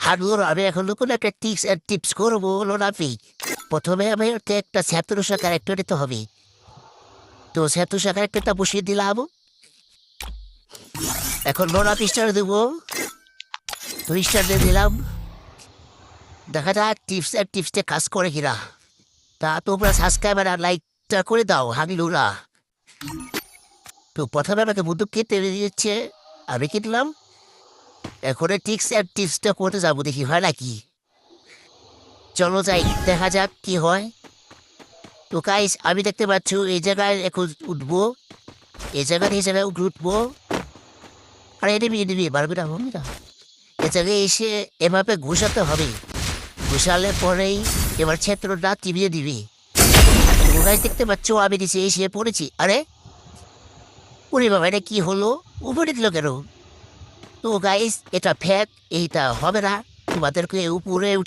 হারুর আমি এখন নতুন একটা টিপস করবো লোনাপি। প্রথমে আমি ওকে একটা স্যাতুষা ক্যারেক্টার দিতে হবে। তো স্যাতুষা ক্যারেক্টারটা বসিয়ে দিলাম। এখন লোনাপি স্টার দেবো, 2 স্টার দিয়ে দিলাম। দেখা যাক টিপসটা কাজ করে কিনা। তা তোমরা সাবস্ক্রাইব আর লাইকটা করে দাও হানি লোনা। তো প্রথমে আমাকে বন্দুক কেটে দিচ্ছে, আমি কিনলাম। এখন টিপসটা করতে যাবো, দেখি হয় নাকি। চলো যাই, দেখা যাক কি হয়। তো গাইস আমি দেখতে পাচ্ছ এই জায়গায় এখন উঠবো, এই জায়গায় উঠবো। আর এনিমি পারবি না হবে না। এ জায়গায় এসে এভাবে ঘুষাতে হবে, ঘুষালে পরেই এবার ক্ষেত্রটা চিবিয়ে দিবি। তো গাইস দেখতে পাচ্ছ আমি নিচে এসে পড়েছি। আরে ওরে বাবা, এটা কি হলো, উপরে দিল কেন? তো গাইস এটা ফ্যাক, এইটা হবে না। তোমাদেরকে উপরে